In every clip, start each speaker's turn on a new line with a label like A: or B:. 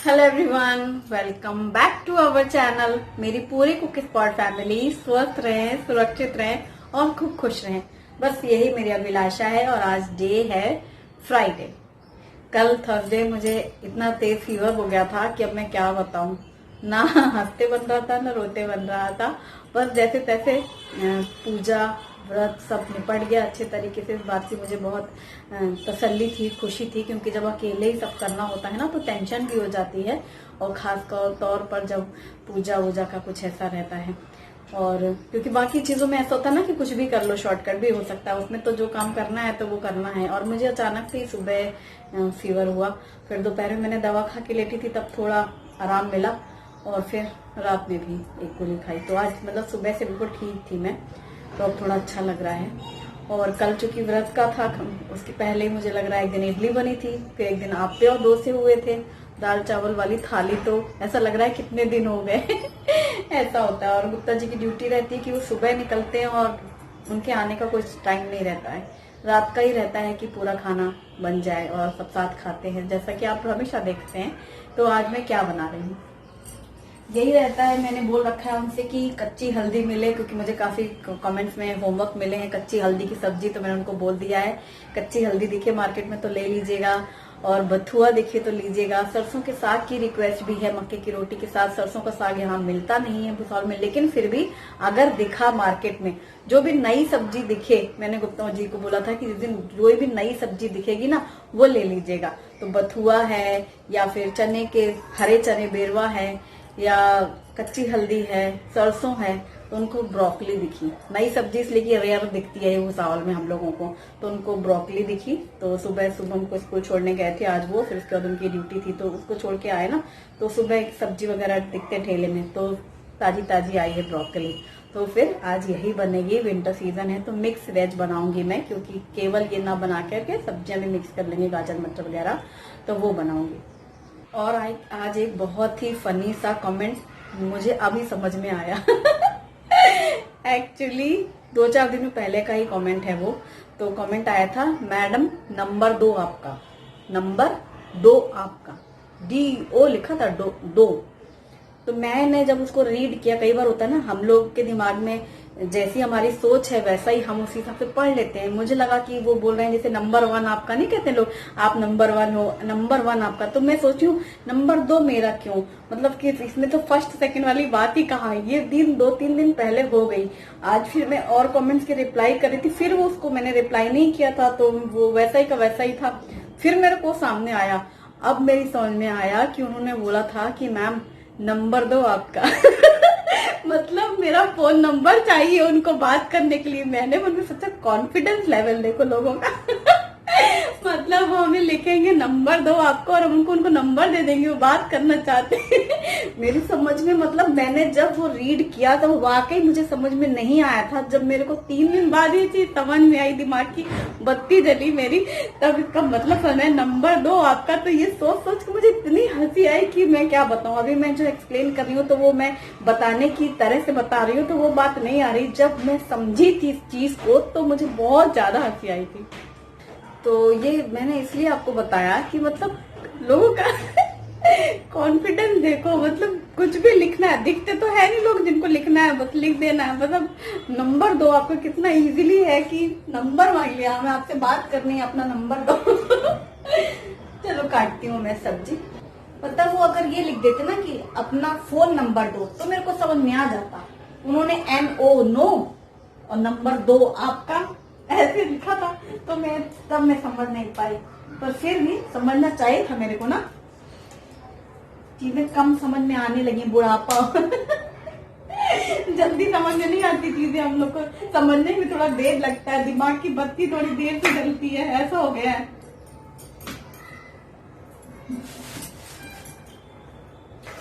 A: Hello everyone, welcome back to our channel. मेरी पूरी cook spot family स्वस्थ रहें, सुरक्षित रहें और खूब खुश रहें, बस यही मेरी अभिलाषा है। और आज डे है फ्राइडे। कल थर्सडे मुझे इतना तेज फीवर हो गया था कि अब मैं क्या बताऊं। ना हंसते बन रहा था ना रोते बन रहा था, बस जैसे तैसे पूजा व्रत सब निपट गया अच्छे तरीके से। इस बात की मुझे बहुत तसल्ली थी, खुशी थी, क्योंकि जब अकेले ही सब करना होता है ना तो टेंशन भी हो जाती है, और खास तौर पर जब पूजा वूजा का कुछ ऐसा रहता है। और क्योंकि बाकी चीजों में ऐसा होता है ना कि कुछ भी कर लो, शॉर्टकट भी हो सकता है, उसमें तो जो काम करना है तो वो करना है। और मुझे अचानक से ही सुबह फीवर हुआ, फिर दोपहर में मैंने दवा खा के लेटी थी, तब थोड़ा आराम मिला, और फिर रात में भी एक गोली खाई। तो आज मतलब सुबह से बिल्कुल ठीक थी मैं, तो अब थोड़ा अच्छा लग रहा है। और कल चूंकि व्रत का था, उसके पहले ही मुझे लग रहा है एक दिन इडली बनी थी, फिर एक दिन आप्पे और डोसे हुए थे, दाल चावल वाली थाली। तो ऐसा लग रहा है कितने दिन हो गए ऐसा होता है। और गुप्ता जी की ड्यूटी रहती है कि वो सुबह निकलते हैं और उनके आने का कोई टाइम नहीं रहता है, रात का ही रहता है कि पूरा खाना बन जाए और सब साथ खाते हैं, जैसा कि आप हमेशा देखते हैं। तो आज मैं क्या बना रही हूँ, यही रहता है। मैंने बोल रखा है उनसे कि कच्ची हल्दी मिले, क्योंकि मुझे काफी कमेंट्स में होमवर्क मिले हैं कच्ची हल्दी की सब्जी। तो मैंने उनको बोल दिया है कच्ची हल्दी दिखे मार्केट में तो ले लीजिएगा, और बथुआ दिखे तो लीजिएगा। सरसों के साग की रिक्वेस्ट भी है, मक्के की रोटी के साथ सरसों का साग यहाँ मिलता नहीं है भुसावल में, लेकिन फिर भी अगर दिखा मार्केट में, जो भी नई सब्जी दिखे, मैंने गुप्ता जी को बोला था कि जिस दिन जो भी नई सब्जी दिखेगी ना वो ले लीजिएगा। तो बथुआ है, या फिर चने के हरे चने बेरवा है, या कच्ची हल्दी है, सरसों है। तो उनको ब्रोकली दिखी, नई सब्जी इसलिए कि रेयर दिखती है भुसावल में हम लोगों को, तो उनको ब्रोकली दिखी। तो सुबह सुबह उनको स्कूल छोड़ने गए थे आज वो, फिर उसके बाद उनकी ड्यूटी थी तो उसको छोड़ के आए ना, तो सुबह एक सब्जी वगैरह दिखते ठेले में, तो ताजी ताजी आई है ब्रोकली। तो फिर आज यही बनेगी, विंटर सीजन है तो मिक्स वेज बनाऊंगी मैं, क्योंकि केवल ये ना बना करके सब्जियां भी मिक्स कर लेंगे, गाजर मटर वगैरह, तो वो बनाऊंगी। और आज एक बहुत ही फनी सा कमेंट मुझे अभी समझ में आया एक्चुअली 2-4 दिन पहले का ही कमेंट है वो। तो कमेंट आया था, मैडम नंबर 2 आपका, नंबर 2 आपका, DO लिखा था, दो। तो मैंने जब उसको रीड किया, कई बार होता है ना हम लोग के दिमाग में जैसी हमारी सोच है वैसा ही हम उसी हिसाब से पढ़ लेते हैं। मुझे लगा कि वो बोल रहे हैं जैसे नंबर 1 आपका, नहीं कहते लोग आप नंबर 1 हो, नंबर 1 आपका। तो मैं सोची हूँ नंबर 2 मेरा क्यों, मतलब कि इसमें तो फर्स्ट सेकंड वाली बात ही कहाँ है। ये दिन 2-3 दिन पहले हो गई। आज फिर मैं और कमेंट्स की रिप्लाई कर रही थी, फिर वो उसको मैंने रिप्लाई नहीं किया था, तो वो वैसा ही का वैसा ही था। फिर मेरे को सामने आया, अब मेरी समझ में आया कि उन्होंने बोला था कि मैम नंबर 2 आपका मतलब मेरा फोन नंबर चाहिए उनको बात करने के लिए। मैंने उनमें सोचा कॉन्फिडेंस लेवल देखो लोगों का मतलब वो हमें लिखेंगे नंबर 2 आपको, और हम उनको नंबर दे देंगे, वो बात करना चाहते हैं मेरी समझ में, मतलब मैंने जब वो रीड किया तो वाकई मुझे समझ में नहीं आया था। जब मेरे को 3 दिन बाद ये चीज समझ में आई, दिमाग की बत्ती जली मेरी, तब इसका मतलब समझ नंबर 2 आपका। तो ये सोच सोच के मुझे इतनी हंसी आई कि मैं क्या बताऊं। अभी मैं जो एक्सप्लेन कर रही हूँ तो वो मैं बताने की तरह से बता रही हूँ, तो वो बात नहीं आ रही। जब मैं समझी थी इस चीज को तो मुझे बहुत ज्यादा हंसी आई थी। तो ये मैंने इसलिए आपको बताया कि मतलब लोगों का कॉन्फिडेंस देखो, मतलब कुछ भी लिखना है, दिखते तो है नहीं लोग, जिनको लिखना है बस लिख देना है। मतलब नंबर 2 आपको कितना इजीली है कि नंबर मांग लिया, हमें आपसे बात करनी है, अपना नंबर दो चलो काटती हूँ मैं सब्जी। मतलब वो अगर ये लिख देते ना कि अपना फोन नंबर दो, तो मेरे को समझ में आ जाता। उन्होंने NO नो और नंबर 2 आपका ऐसे लिखा था, तो मैं समझ नहीं पाई। पर फिर भी समझना चाहिए था मेरे को ना, चीजें कम समझ में आने लगी, बुढ़ापा जल्दी समझ में नहीं आती चीजें, हम लोग को समझने में थोड़ा देर लगता है, दिमाग की बत्ती थोड़ी देर से जलती है, ऐसा हो गया है।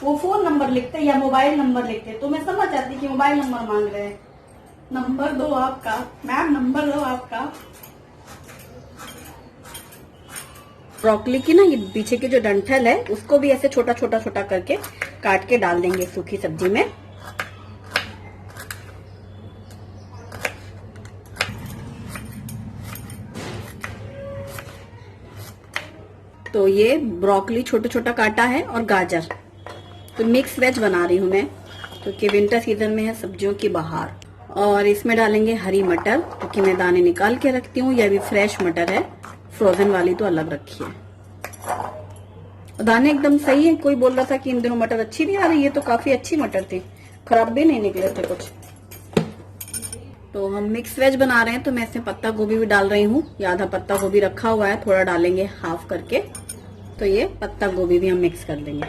A: वो फोन नंबर लिखते या मोबाइल नंबर लिखते तो मैं समझ जाती कि मोबाइल नंबर मांग रहे हैं। नंबर 2 आपका, मैम नंबर 2 आपका। ब्रोकली की ना ये पीछे की जो डंठल है उसको भी ऐसे छोटा छोटा छोटा करके काट के डाल देंगे सूखी सब्जी में। तो ये ब्रोकली छोटा छोटा काटा है और गाजर, तो मिक्स वेज बना रही हूँ मैं, क्योंकि विंटर सीजन में है सब्जियों की बहार। और इसमें डालेंगे हरी मटर, क्योंकि मैं दाने निकाल के रखती हूँ। यह भी फ्रेश मटर है, फ्रोजन वाली तो अलग रखी है। दाने एकदम सही है। कोई बोल रहा था कि इन दिनों मटर अच्छी नहीं आ रही है, तो काफी अच्छी मटर थी, खराब भी नहीं निकले थे कुछ। तो हम मिक्स वेज बना रहे हैं, तो मैं इसमें पत्ता गोभी भी डाल रही हूँ। आधा पत्ता गोभी रखा हुआ है, थोड़ा डालेंगे हाफ करके। तो ये पत्ता गोभी भी हम मिक्स कर देंगे।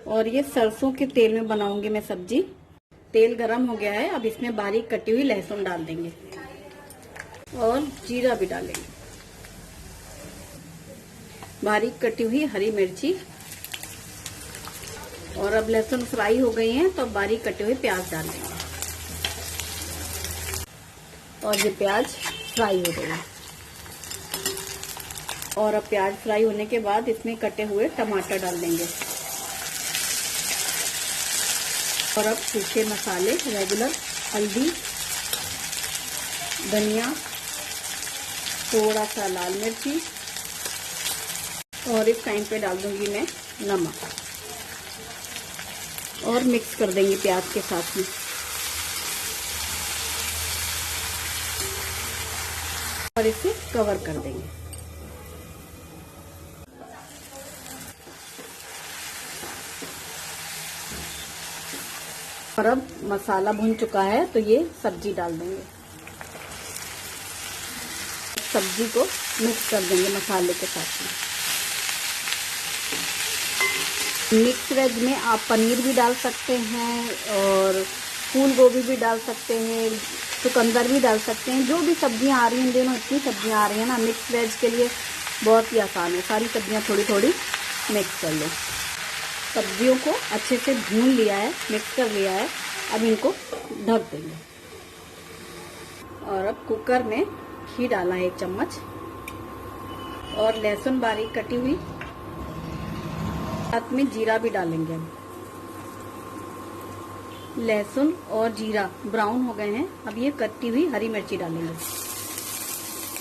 A: और ये सरसों के तेल में बनाऊंगी मैं सब्जी। तेल गरम हो गया है, अब इसमें बारीक कटी हुई लहसुन डाल देंगे और जीरा भी डालेंगे, बारीक कटी हुई हरी मिर्ची। और अब लहसुन फ्राई हो गई हैं, तो अब बारीक कटे हुए प्याज डाल देंगे। और ये प्याज फ्राई हो गई है। और अब प्याज फ्राई होने के बाद इसमें कटे हुए टमाटर डाल देंगे। और अब सूखे मसाले रेगुलर, हल्दी, धनिया, थोड़ा सा लाल मिर्ची, और इस टाइम पे डाल दूंगी मैं नमक, और मिक्स कर देंगे प्याज के साथ में। और इसे कवर कर देंगे। और अब मसाला भुन चुका है, तो ये सब्जी डाल देंगे। सब्जी को मिक्स कर देंगे मसाले के साथ में। मिक्स वेज में आप पनीर भी डाल सकते हैं, और फूल गोभी भी डाल सकते हैं, चुकंदर भी डाल सकते हैं। जो भी सब्जियां आ रही हैं, इन दिनों इतनी सब्जियां आ रही हैं ना, मिक्स वेज के लिए बहुत ही आसान है। सारी सब्जियां थोड़ी थोड़ी मिक्स कर लो। सब्जियों को अच्छे से भून लिया है, मिक्स कर लिया है। अब इनको ढक देंगे। और अब कुकर में घी डाला है 1 चम्मच, और लहसुन बारीक कटी हुई, साथ में जीरा भी डालेंगे। हम लहसुन और जीरा ब्राउन हो गए हैं, अब ये कटी हुई हरी मिर्ची डालेंगे।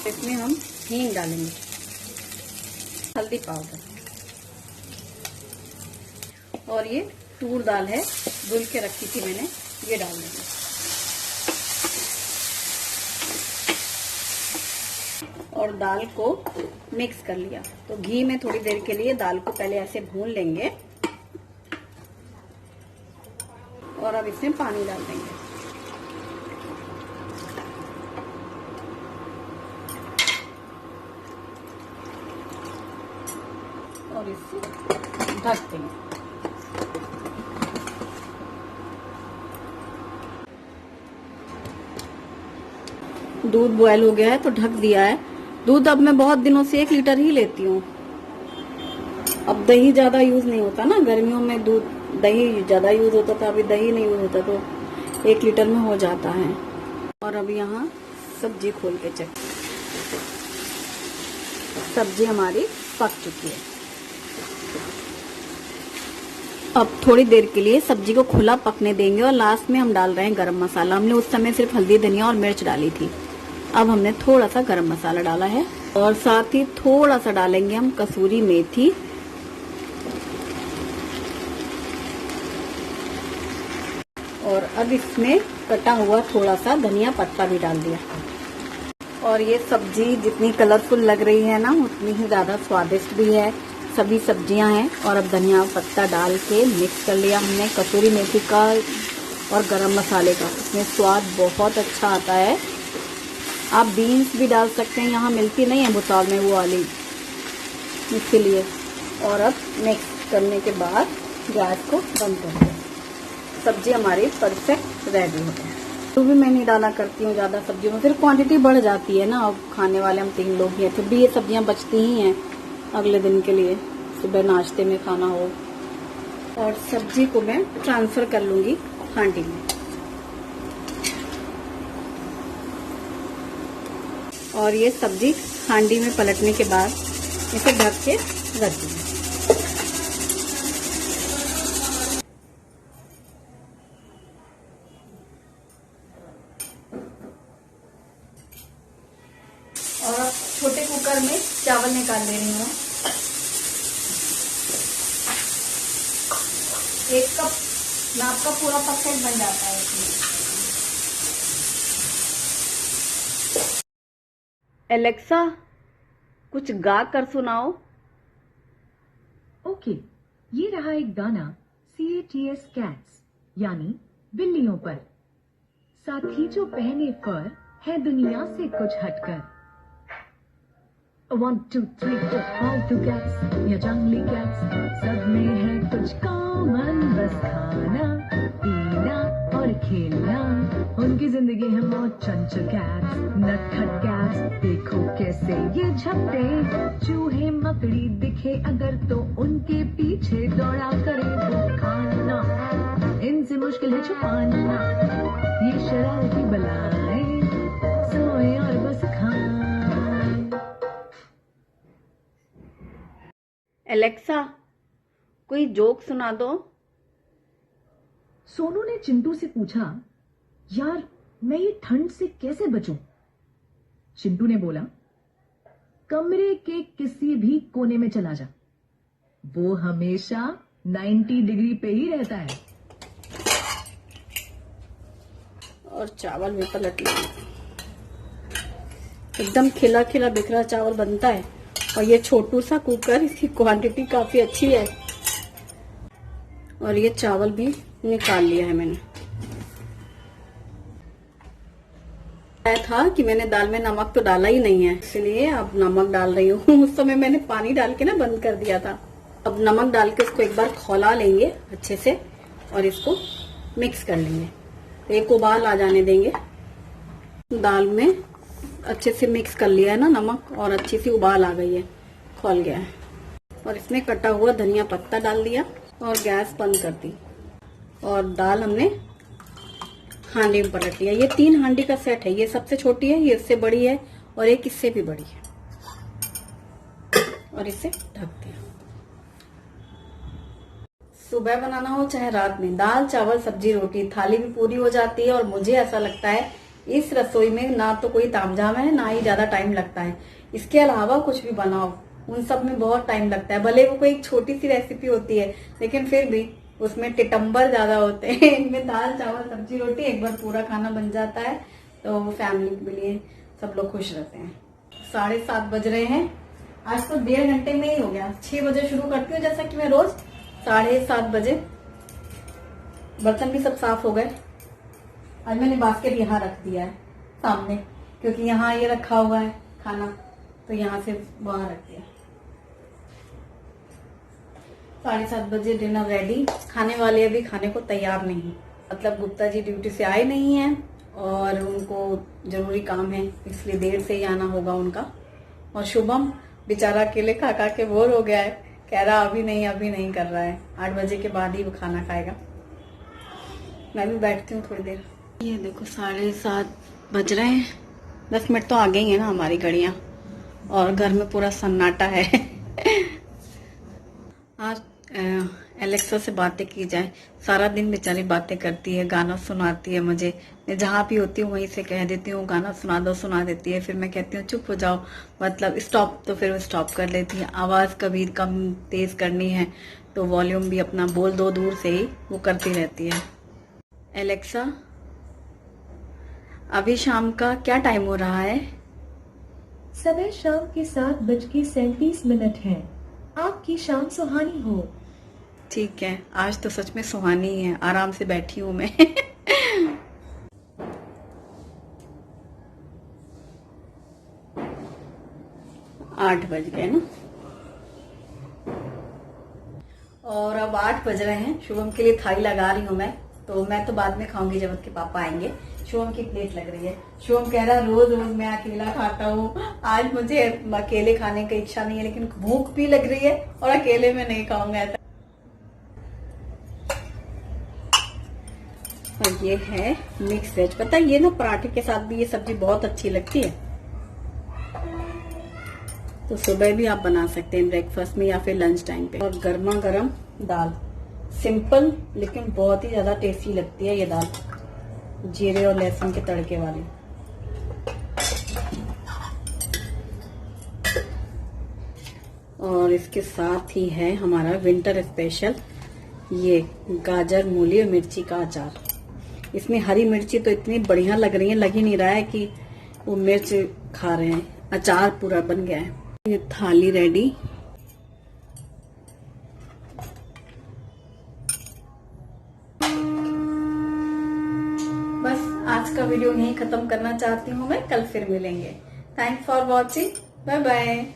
A: इसमें हम हींग डालेंगे, हल्दी पाउडर, और ये तूर दाल है, धुल के रखी थी मैंने, ये डाल देंगे। और दाल को मिक्स कर लिया। तो घी में थोड़ी देर के लिए दाल को पहले ऐसे भून लेंगे, और अब इसमें पानी डाल देंगे। और इसे ढक देंगे। दूध बॉयल हो गया है, तो ढक दिया है। दूध अब मैं बहुत दिनों से 1 लीटर ही लेती हूँ। अब दही ज्यादा यूज नहीं होता ना, गर्मियों में दूध दही ज्यादा यूज होता था, अभी दही नहीं यूज होता, तो 1 लीटर में हो जाता है। और अब यहाँ सब्जी खोल के चेक, सब्जी हमारी पक चुकी है। अब थोड़ी देर के लिए सब्जी को खुला पकने देंगे, और लास्ट में हम डाल रहे हैं गरम मसाला। हमने उस समय सिर्फ हल्दी, धनिया और मिर्च डाली थी। अब हमने थोड़ा सा गरम मसाला डाला है, और साथ ही थोड़ा सा डालेंगे हम कसूरी मेथी। और अब इसमें कटा हुआ थोड़ा सा धनिया पत्ता भी डाल दिया। और ये सब्जी जितनी कलरफुल लग रही है ना, उतनी ही ज्यादा स्वादिष्ट भी है। सभी सब्जियां हैं, और अब धनिया पत्ता डाल के मिक्स कर लिया हमने, कसूरी मेथी का और गरम मसाले का। इसमें स्वाद बहुत अच्छा आता है। आप बीन्स भी डाल सकते हैं, यहाँ मिलती नहीं है भुसावल में वो वाली, इसलिए। और अब मिक्स करने के बाद गैस को बंद कर दें। सब्जी हमारी परफेक्ट रेडी हो गई। तो भी मैं नहीं डाला करती हूँ ज़्यादा सब्जियों में, फिर क्वांटिटी बढ़ जाती है ना। अब खाने वाले हम 3 लोग ही हैं, फिर भी ये सब्जियाँ बचती ही हैं अगले दिन के लिए, सुबह नाश्ते में खाना हो। और सब्जी को मैं ट्रांसफर कर लूंगी हांडी में। और ये सब्जी हांडी में पलटने के बाद इसे ढक के रख दूंगी। डाल ले रही हूँ। 1 कप नाप का पूरा परफेक्ट बन जाता है इसमें। एलेक्सा, कुछ गा कर सुनाओ।
B: ओके, ये रहा एक गाना CATS कैट्स यानी बिल्लियों पर। साथी जो पहने फर है दुनिया से कुछ हटकर। 1 2 3 4 पालतू कैट्स या जंगली कैट्स, सब में है कुछ कॉमन, बस खाना पीना और खेलना। उनकी जिंदगी है मौज चंचल कैट्स, नटखट कैट्स, देखो कैसे ये झपटे। चूहे मकड़ी दिखे अगर तो उनके पीछे दौड़ा करे वो खाना, इनसे मुश्किल है छुपाना। ये शरारती बलाएं सोए और बस खाएं।
A: एलेक्सा, कोई जोक सुना दो।
B: सोनू ने चिंटू से पूछा, यार मैं ये ठंड से कैसे बचूं? चिंटू ने बोला, कमरे के किसी भी कोने में चला जा, वो हमेशा 90 डिग्री पे ही रहता है।
A: और चावल भी पलट लिया, एकदम खिला खिला बिखरा चावल बनता है। और ये छोटू सा कुकर, इसकी क्वांटिटी काफी अच्छी है। और ये चावल भी निकाल लिया है मैंने। था कि मैंने दाल में नमक तो डाला ही नहीं है, इसलिए अब नमक डाल रही हूँ। उस समय मैंने पानी डाल के ना बंद कर दिया था। अब नमक डाल के उसको एक बार खौला लेंगे अच्छे से और इसको मिक्स कर लेंगे। एक उबाल आ जाने देंगे। दाल में अच्छे से मिक्स कर लिया है ना नमक, और अच्छी सी उबाल आ गई है, खौल गया है। और इसमें कटा हुआ धनिया पत्ता डाल दिया और गैस बंद कर दी। और दाल हमने हांडी में पलट लिया। ये 3 हांडी का सेट है, ये सबसे छोटी है, ये इससे बड़ी है और एक इससे भी बड़ी है। और इसे ढक दिया। सुबह बनाना हो चाहे रात में, दाल चावल सब्जी रोटी, थाली भी पूरी हो जाती है। और मुझे ऐसा लगता है इस रसोई में ना तो कोई तामझाम है, ना ही ज्यादा टाइम लगता है। इसके अलावा कुछ भी बनाओ, उन सब में बहुत टाइम लगता है। भले वो कोई एक छोटी सी रेसिपी होती है, लेकिन फिर भी उसमें टिटम्बर ज्यादा होते हैं। इनमें दाल चावल सब्जी रोटी एक बार पूरा खाना बन जाता है, तो फैमिली के लिए सब लोग खुश रहते हैं। 7:30 बज रहे हैं। आज तो 1.5 घंटे में ही हो गया। 6 बजे शुरू करती हूँ जैसा कि मैं रोज, 7:30 बजे बर्तन भी सब साफ हो गए। आज मैंने बास्केट यहाँ रख दिया है सामने, क्योंकि यहाँ ये रखा हुआ है खाना, तो यहाँ से वहां रख दिया। 7:30 बजे डिनर रेडी। खाने वाले अभी खाने को तैयार नहीं, मतलब गुप्ता जी ड्यूटी से आए नहीं हैं और उनको जरूरी काम है, इसलिए देर से ही आना होगा उनका। और शुभम बेचारा अकेले खा खा के बोर हो गया है, कह रहा अभी नहीं कर रहा है। 8 बजे के बाद ही वो खाना खाएगा। मैं भी बैठती हूँ थोड़ी देर। ये देखो 7:30 बज रहे हैं। 10 मिनट तो आ गई है ना हमारी घड़ियां, और घर में पूरा सन्नाटा है। आज एलेक्सा से बातें की जाए। सारा दिन बेचारी बातें करती है, गाना सुनाती है मुझे। मैं जहाँ भी होती हूँ वहीं से कह देती हूँ गाना सुना दो, सुना देती है। फिर मैं कहती हूँ चुप हो जाओ, मतलब स्टॉप, तो फिर वो स्टॉप कर लेती है। आवाज कभी कम तेज करनी है तो वॉल्यूम भी अपना बोल दो दूर से ही, वो करती रहती है। एलेक्सा, अभी शाम का क्या टाइम हो रहा है?
B: समय शाम के 7:37 है। आपकी शाम सुहानी हो।
A: ठीक है, आज तो सच में सुहानी है। आराम से बैठी हूँ मैं। 8 बज गए ना, और अब 8 बज रहे हैं। शुभम के लिए थाली लगा रही हूँ मैं, तो मैं तो बाद में खाऊंगी जब उसके पापा आएंगे। शुभम की प्लेट लग रही है। शुभम कह रहा रोज रोज मैं अकेला खाता हूँ, आज मुझे अकेले खाने की इच्छा नहीं है, लेकिन भूख भी लग रही है और अकेले में नहीं खाऊंगा ऐसा। और ये है मिक्स वेज। पता है ये ना पराठे के साथ भी ये सब्जी बहुत अच्छी लगती है। तो सुबह भी आप बना सकते हैं, ब्रेकफास्ट में या फिर लंच टाइम पे। और गर्मा गर्म दाल, सिंपल लेकिन बहुत ही ज्यादा टेस्टी लगती है ये दाल, जीरे और लहसुन के तड़के वाली। और इसके साथ ही है हमारा विंटर स्पेशल ये गाजर, मूली और मिर्ची का अचार। इसमें हरी मिर्ची तो इतनी बढ़िया लग रही है, लग ही नहीं रहा है कि वो मिर्च खा रहे हैं। अचार पूरा बन गया है। ये थाली रेडी। बस आज का वीडियो यहीं खत्म करना चाहती हूँ मैं। कल फिर मिलेंगे। Thanks for watching. Bye bye.